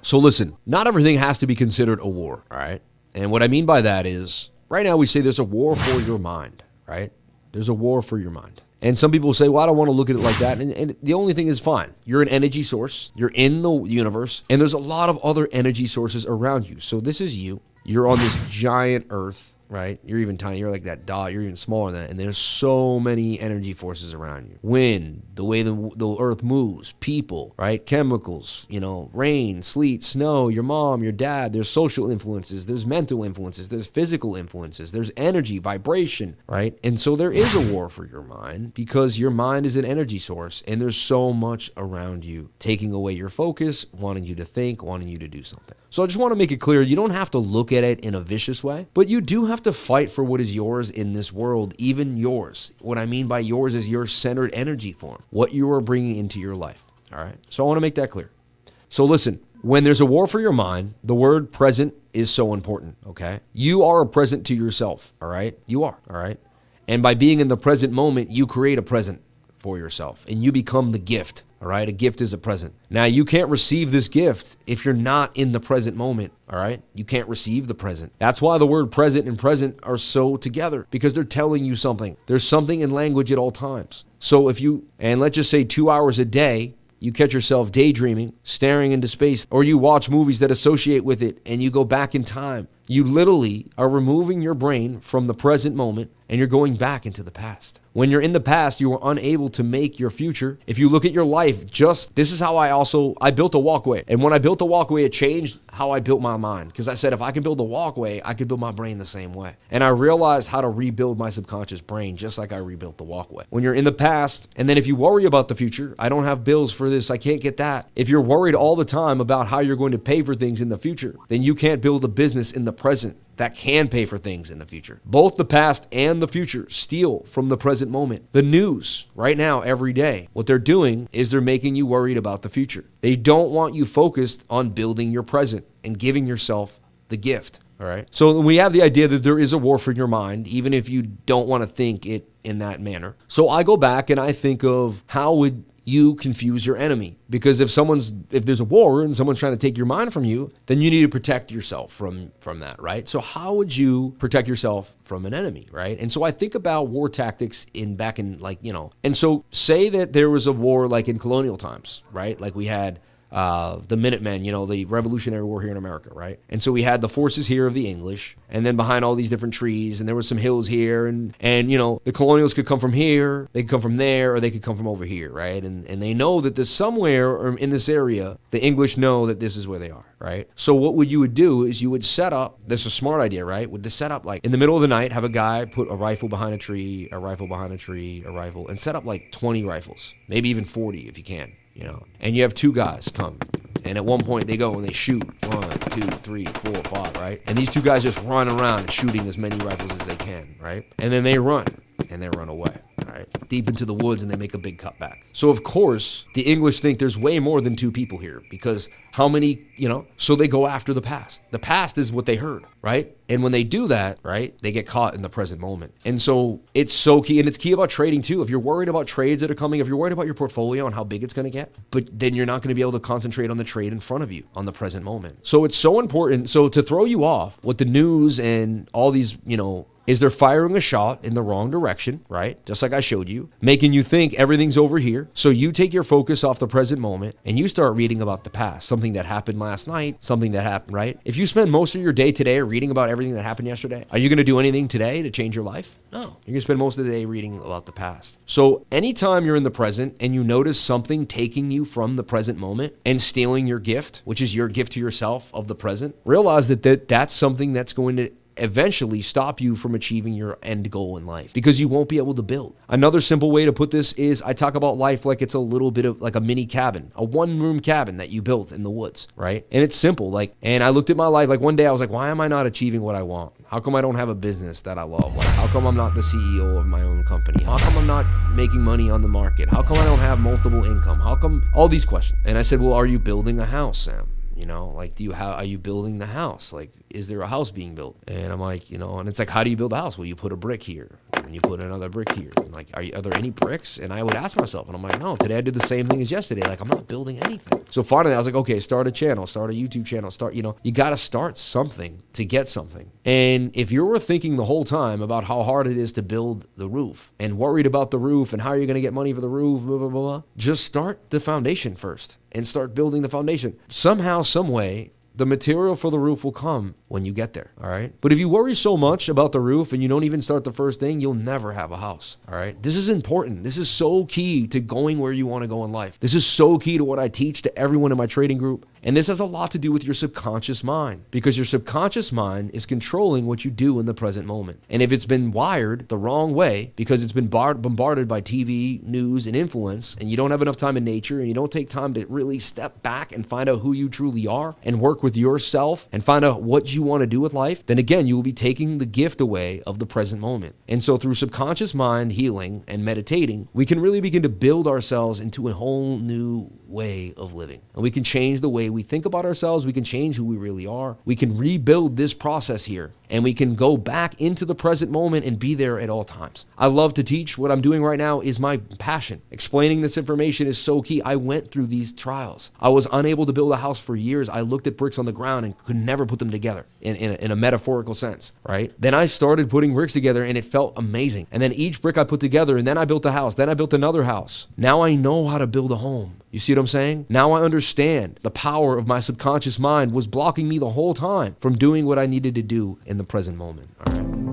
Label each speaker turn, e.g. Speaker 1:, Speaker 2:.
Speaker 1: So listen, not everything has to be considered a war, all right? And what I mean by that is, right now we say there's a war for your mind, right? There's a war for your mind. And some people say, well, I don't want to look at it like that. And the only thing is fine. You're an energy source. You're in the universe. And there's a lot of other energy sources around you. So this is you. You're on this giant earth, right? You're even tiny. You're like that dot. You're even smaller than that. And there's so many energy forces around you. Wind, the way the earth moves, people, right? Chemicals, you know, rain, sleet, snow, your mom, your dad. There's social influences. There's mental influences. There's physical influences. There's energy, vibration, right? And so there is a war for your mind because your mind is an energy source and there's so much around you taking away your focus, wanting you to think, wanting you to do something. So I just want to make it clear, you don't have to look at it in a vicious way, but you do have to fight for what is yours in this world, even yours. What I mean by yours is your centered energy form, what you are bringing into your life, all right? So I want to make that clear. So listen, when there's a war for your mind, the word present is so important, okay? You are a present to yourself, all right? You are, all right? And by being in the present moment, you create a present for yourself and you become the gift. All right. A gift is a present. Now you can't receive this gift if you're not in the present moment. All right. You can't receive the present. That's why the word present and present are so together because they're telling you something. There's something in language at all times. So if you, and let's just say 2 hours a day, you catch yourself daydreaming, staring into space, or you watch movies that associate with it and you go back in time. You literally are removing your brain from the present moment and you're going back into the past. When you're in the past, you are unable to make your future. If you look at your life, this is how I built a walkway. And when I built a walkway, it changed how I built my mind. Because I said, if I can build a walkway, I could build my brain the same way. And I realized how to rebuild my subconscious brain, just like I rebuilt the walkway. When you're in the past, and then if you worry about the future, I don't have bills for this, I can't get that. If you're worried all the time about how you're going to pay for things in the future, then you can't build a business in the present that can pay for things in the future. Both the past and the future steal from the present moment. The news right now, every day, what they're doing is they're making you worried about the future. They don't want you focused on building your present and giving yourself the gift. All right. So we have the idea that there is a war for your mind, even if you don't want to think it in that manner. So I go back and I think of how would you confuse your enemy? Because if there's a war and someone's trying to take your mind from you, then you need to protect yourself from that, right? So how would you protect yourself from an enemy, right? And so I think about war tactics and so say that there was a war like in colonial times, right? Like we had the Minutemen, the Revolutionary War here in America, right? And so we had the forces here of the English, and then behind all these different trees, and there were some hills here, and the colonials could come from here, they could come from there, or they could come from over here, right? And they know that there's somewhere in this area, the English know that this is where they are, right? So what you would do is you would set up, this is a smart idea, right? Would set up like in the middle of the night, have a guy put a rifle behind a tree, a rifle behind a tree, a rifle, and set up like 20 rifles, maybe even 40 if you can. And you have two guys come. And at one point they go and they shoot 1, 2, 3, 4, 5, right? And these two guys just run around shooting as many rifles as they can, right? And then they run away, right? Deep into the woods, and they make a big cutback. So of course, the English think there's way more than 2 people here because how many, so they go after the past. The past is what they heard, right? And when they do that, right, they get caught in the present moment. And so it's so key, and it's key about trading too. If you're worried about trades that are coming, if you're worried about your portfolio and how big it's going to get, but then you're not going to be able to concentrate on the trade in front of you on the present moment. So it's so important. So to throw you off with the news and all these, is they're firing a shot in the wrong direction, right? Just like I showed you, making you think everything's over here. So you take your focus off the present moment and you start reading about the past, something that happened last night, something that happened, right? If you spend most of your day today reading about everything that happened yesterday, are you going to do anything today to change your life? No. You're going to spend most of the day reading about the past. So anytime you're in the present and you notice something taking you from the present moment and stealing your gift, which is your gift to yourself of the present, realize that that's something that's going to eventually stop you from achieving your end goal in life because you won't be able to build. Another simple way to put this is I talk about life like it's a little bit of like a mini cabin, a 1-room cabin that you built in the woods, right? And it's simple. And I looked at my life, like one day I was like, why am I not achieving what I want? How come I don't have a business that I love? Like, how come I'm not the CEO of my own company? How come I'm not making money on the market? How come I don't have multiple income? How come all these questions? And I said, well, are you building a house, Sam? Are you building the house? Like, is there a house being built? And I'm like, and it's like, how do you build a house? Well, you put a brick here and you put another brick here. And like, are there any bricks? And I would ask myself, and I'm like, no, today I did the same thing as yesterday. Like, I'm not building anything. So finally I was like, okay, start a channel, start a YouTube channel, you got to start something to get something. And if you were thinking the whole time about how hard it is to build the roof and worried about the roof and how you're going to get money for the roof, blah, blah, blah, blah, just start the foundation first and start building the foundation. Somehow, some way, the material for the roof will come when you get there, all right? But if you worry so much about the roof and you don't even start the first thing, you'll never have a house, all right? This is important. This is so key to going where you want to go in life. This is so key to what I teach to everyone in my trading group. And this has a lot to do with your subconscious mind, because your subconscious mind is controlling what you do in the present moment. And if it's been wired the wrong way, because it's been bombarded by TV, news, and influence, and you don't have enough time in nature, and you don't take time to really step back and find out who you truly are and work with yourself and find out what you want to do with life, then again, you will be taking the gift away of the present moment. And so through subconscious mind healing and meditating, we can really begin to build ourselves into a whole new way of living. And we can change the way we think about ourselves. We can change who we really are. We can rebuild this process here, and we can go back into the present moment and be there at all times. I love to teach. What I'm doing right now is my passion. Explaining this information is so key. I went through these trials. I was unable to build a house for years. I looked at bricks on the ground and could never put them together in a metaphorical sense, right? Then I started putting bricks together and it felt amazing. And then each brick I put together, and then I built a house. Then I built another house. Now I know how to build a home. You see what I'm saying? Now I understand the power of my subconscious mind was blocking me the whole time from doing what I needed to do in the present moment. All right.